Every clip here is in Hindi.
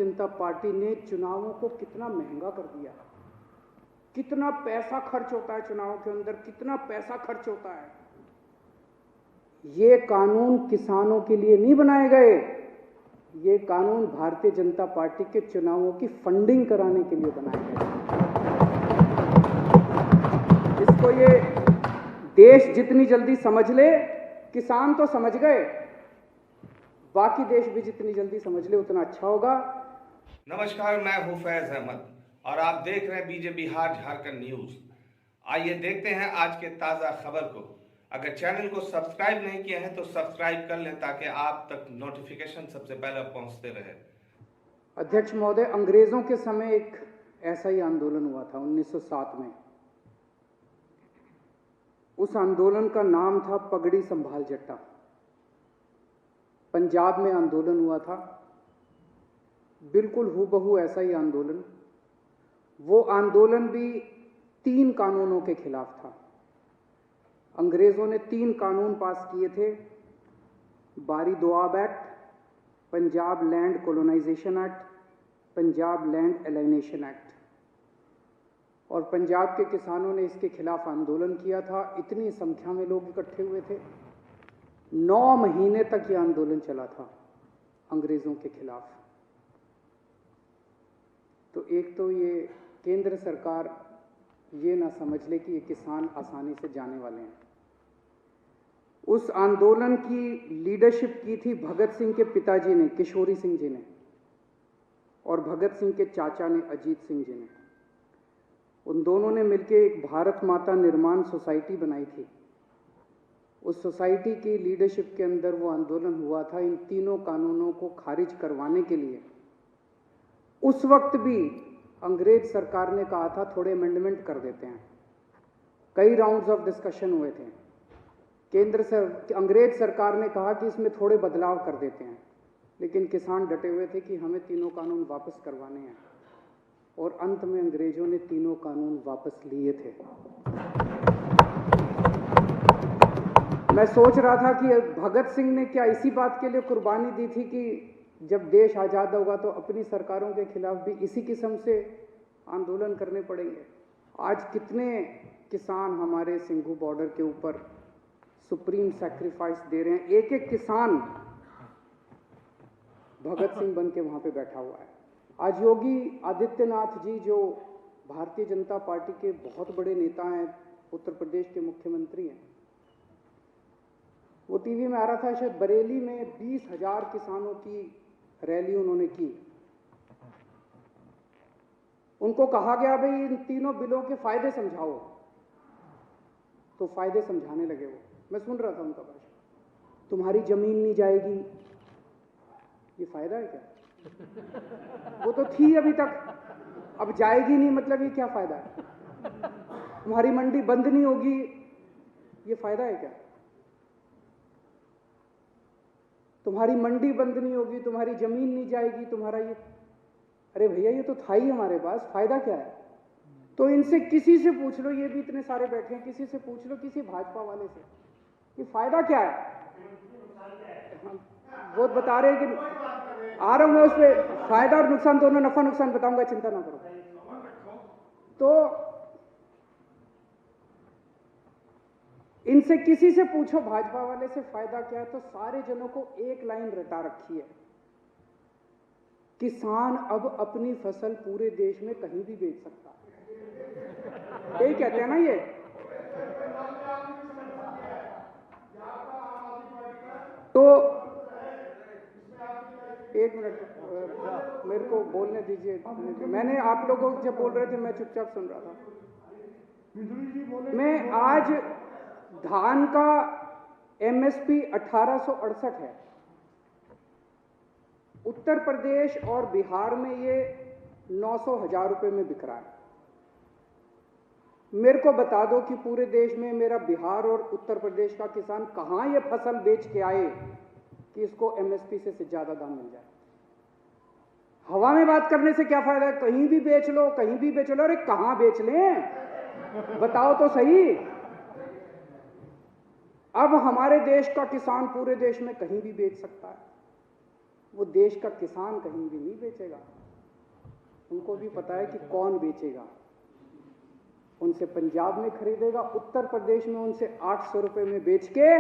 जनता पार्टी ने चुनावों को कितना महंगा कर दिया, कितना पैसा खर्च होता है चुनाव के अंदर, कितना पैसा खर्च होता है। ये कानून किसानों के लिए नहीं बनाए गए, ये कानून भारतीय जनता पार्टी के चुनावों की फंडिंग कराने के लिए बनाए गए। इसको ये देश जितनी जल्दी समझ ले, किसान तो समझ गए, बाकी देश भी जितनी जल्दी समझ ले उतना अच्छा होगा। नमस्कार, मैं हूं फैज अहमद और आप देख रहे हैं बीजे बिहार झारखंड न्यूज। आइए देखते हैं आज के ताजा खबर को। अगर चैनल को सब्सक्राइब नहीं किए हैं तो सब्सक्राइब कर लें ताकि आप तक नोटिफिकेशन सबसे पहले पहुंचते रहे। अध्यक्ष महोदय, अंग्रेजों के समय एक ऐसा ही आंदोलन हुआ था 1907 में। उस आंदोलन का नाम था पगड़ी संभाल जट्टा। पंजाब में आंदोलन हुआ था, बिल्कुल हूबहू ऐसा ही आंदोलन। वो आंदोलन भी 3 कानूनों के खिलाफ था। अंग्रेजों ने 3 कानून पास किए थे, Bari Doab act, Punjab land colonisation act, Punjab land alienation act. और पंजाब के किसानों ने इसके खिलाफ आंदोलन किया था। इतनी संख्या में लोग इकट्ठे हुए थे, 9 महीने तक ये आंदोलन चला था अंग्रेजों के खिलाफ। तो एक तो ये केंद्र सरकार ये ना समझ ले कि ये किसान आसानी से जाने वाले हैं। उस आंदोलन की लीडरशिप की थी भगत सिंह के पिताजी ने, किशोरी सिंह जी ने, और भगत सिंह के चाचा ने, अजीत सिंह जी ने। उन दोनों ने मिलकर एक भारत माता निर्माण सोसाइटी बनाई थी। उस सोसाइटी की लीडरशिप के अंदर वो आंदोलन हुआ था इन 3 कानूनों को खारिज करवाने के लिए। उस वक्त भी अंग्रेज सरकार ने कहा था थोड़े अमेंडमेंट कर देते हैं। कई राउंड्स ऑफ डिस्कशन हुए थे। अंग्रेज सरकार ने कहा कि इसमें थोड़े बदलाव कर देते हैं, लेकिन किसान डटे हुए थे कि हमें 3 कानून वापस करवाने हैं। और अंत में अंग्रेजों ने 3 कानून वापस लिए थे। मैं सोच रहा था कि भगत सिंह ने क्या इसी बात के लिए कुर्बानी दी थी कि जब देश आज़ाद होगा तो अपनी सरकारों के खिलाफ भी इसी किस्म से आंदोलन करने पड़ेंगे। आज कितने किसान हमारे सिंघू बॉर्डर के ऊपर सुप्रीम सैक्रिफाइस दे रहे हैं। एक एक किसान भगत सिंह बन के वहां पे बैठा हुआ है। आज योगी आदित्यनाथ जी, जो भारतीय जनता पार्टी के बहुत बड़े नेता हैं, उत्तर प्रदेश के मुख्यमंत्री हैं, वो टीवी में आ रहा था, शायद बरेली में 20,000 किसानों की रैली उन्होंने की। उनको कहा गया भाई इन 3 बिलों के फायदे समझाओ, तो फायदे समझाने लगे वो। मैं सुन रहा था उनका भाषण। तुम्हारी जमीन नहीं जाएगी, ये फायदा है क्या? वो तो थी अभी तक, अब जाएगी नहीं, मतलब ये क्या फायदा है? तुम्हारी मंडी बंद नहीं होगी, ये फायदा है क्या? तुम्हारी मंडी बंद नहीं होगी, तुम्हारी जमीन नहीं जाएगी, तुम्हारा ये, अरे भैया ये तो था ही हमारे पास, फायदा क्या है? तो इनसे किसी से पूछ लो, ये भी इतने सारे बैठे हैं, किसी से पूछ लो, किसी भाजपा वाले से, कि फायदा क्या है? वो बता रहे हैं कि आ रहा हूं मैं उस पर, फायदा और नुकसान दोनों, नफा नुकसान बताऊंगा, चिंता ना करो। तो इनसे किसी से पूछो भाजपा वाले से फायदा क्या है, तो सारे जनों को एक लाइन रटा रखी है, किसान अब अपनी फसल पूरे देश में कहीं भी बेच सकता है। यही कहते हैं ना ये। तो एक मिनट मेरे को बोलने दीजिए। मैंने आप लोगों जब बोल रहे थे मैं चुपचाप सुन रहा था। मैं आज धान का एमएसपी 1868 है। उत्तर प्रदेश और बिहार में ये 900,000 रुपए में बिक रहा है। मेरे को बता दो कि पूरे देश में मेरा बिहार और उत्तर प्रदेश का किसान कहां ये फसल बेच के आए कि इसको एमएसपी से ज्यादा दाम मिल जाए। हवा में बात करने से क्या फायदा है? कहीं भी बेच लो, कहीं भी बेच लो। अरे कहां बेच लें, बताओ तो सही। अब हमारे देश का किसान पूरे देश में कहीं भी बेच सकता है। वो देश का किसान कहीं भी नहीं बेचेगा। उनको भी पता है कि कौन बेचेगा। उनसे पंजाब में खरीदेगा, उत्तर प्रदेश में उनसे 800 रुपए में बेच के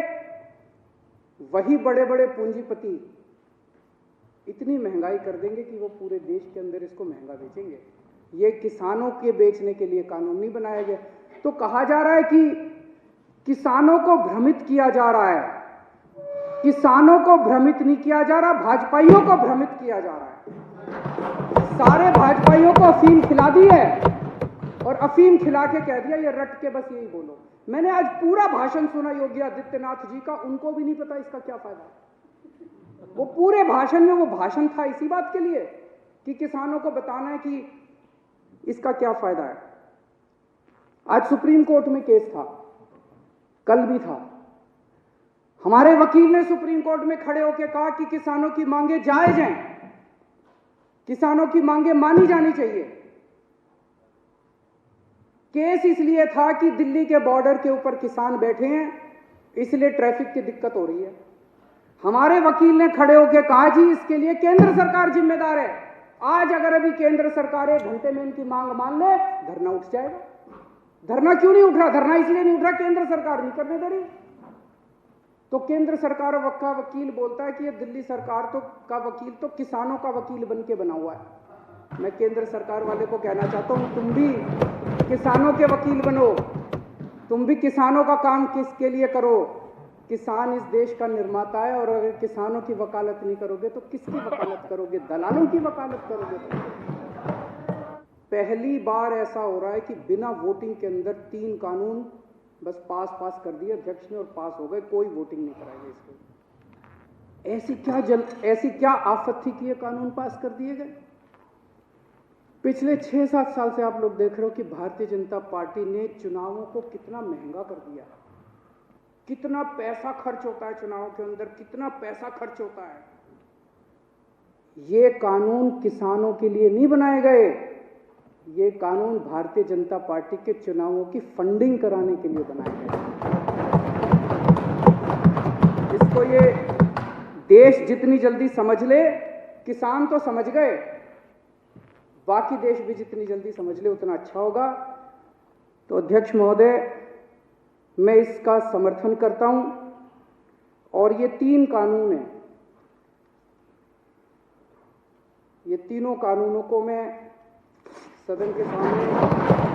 वही बड़े बड़े पूंजीपति इतनी महंगाई कर देंगे कि वो पूरे देश के अंदर इसको महंगा बेचेंगे। ये किसानों के बेचने के लिए कानून नहीं बनाया गया। तो कहा जा रहा है कि किसानों को भ्रमित किया जा रहा है। किसानों को भ्रमित नहीं किया जा रहा, भाजपाइयों को भ्रमित किया जा रहा है। सारे भाजपाइयों को अफीम खिला दी है और अफीम खिला के कह दिया ये रट के बस यही बोलो। मैंने आज पूरा भाषण सुना योगी आदित्यनाथ जी का, उनको भी नहीं पता इसका क्या फायदा है। वो पूरे भाषण में, वो भाषण था इसी बात के लिए कि किसानों को बताना है कि इसका क्या फायदा है। आज सुप्रीम कोर्ट में केस था, कल भी था। हमारे वकील ने सुप्रीम कोर्ट में खड़े होकर कहा कि किसानों की मांगे जायज हैं, किसानों की मांगे मानी जानी चाहिए। केस इसलिए था कि दिल्ली के बॉर्डर के ऊपर किसान बैठे हैं, इसलिए ट्रैफिक की दिक्कत हो रही है। हमारे वकील ने खड़े होकर कहा जी इसके लिए केंद्र सरकार जिम्मेदार है। आज अगर अभी केंद्र सरकार 1 घंटे में इनकी मांग मान ले, धरना उठ जाएगा। धरना क्यों नहीं उठ रहा? धरना इसलिए नहीं उठ रहा केंद्र सरकार नहीं करने दे रही। तो केंद्र सरकार का वकील बोलता है कि ये दिल्ली सरकार का वकील तो किसानों का वकील बन के बना हुआ है। मैं केंद्र सरकार वाले को कहना चाहता हूं, तुम भी किसानों के वकील बनो, तुम भी किसानों का काम किसके लिए करो। किसान इस देश का निर्माता है और अगर किसानों की वकालत नहीं करोगे तो किसकी वकालत करोगे? दलालों की वकालत करोगे। पहली बार ऐसा हो रहा है कि बिना वोटिंग के अंदर 3 कानून बस पास कर दिए अध्यक्ष ने और पास हो गए, कोई वोटिंग नहीं कराई इसको। ऐसी क्या आफत थी कि ये कानून पास कर दिए गए? पिछले 6-7 साल से आप लोग देख रहे हो कि भारतीय जनता पार्टी ने चुनावों को कितना महंगा कर दिया। कितना पैसा खर्च होता है चुनावों के अंदर, कितना पैसा खर्च होता है। ये कानून किसानों के लिए नहीं बनाए गए, ये कानून भारतीय जनता पार्टी के चुनावों की फंडिंग कराने के लिए बनाए गए। इसको ये देश जितनी जल्दी समझ ले, किसान तो समझ गए, बाकी देश भी जितनी जल्दी समझ ले उतना अच्छा होगा। तो अध्यक्ष महोदय, मैं इसका समर्थन करता हूं और ये 3 कानून हैं, ये तीनों कानूनों को मैं सदन के सामने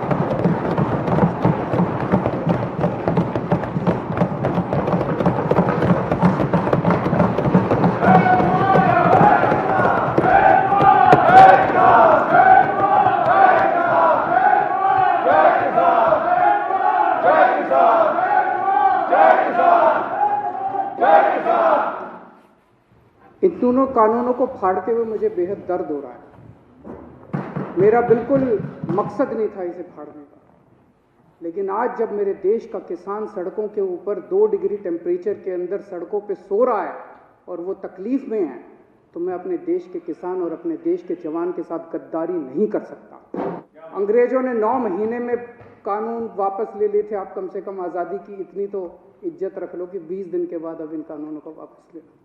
इन दोनों कानूनों को फाड़ते हुए मुझे बेहद दर्द हो रहा है। मेरा बिल्कुल मकसद नहीं था इसे फाड़ने का, लेकिन आज जब मेरे देश का किसान सड़कों के ऊपर 2 डिग्री टेम्परेचर के अंदर सड़कों पे सो रहा है और वो तकलीफ में है, तो मैं अपने देश के किसान और अपने देश के जवान के साथ गद्दारी नहीं कर सकता। अंग्रेजों ने 9 महीने में कानून वापस ले लिए थे, आप कम से कम आज़ादी की इतनी तो इज्जत रख लो कि 20 दिन के बाद अब इन कानूनों को वापस ले लो।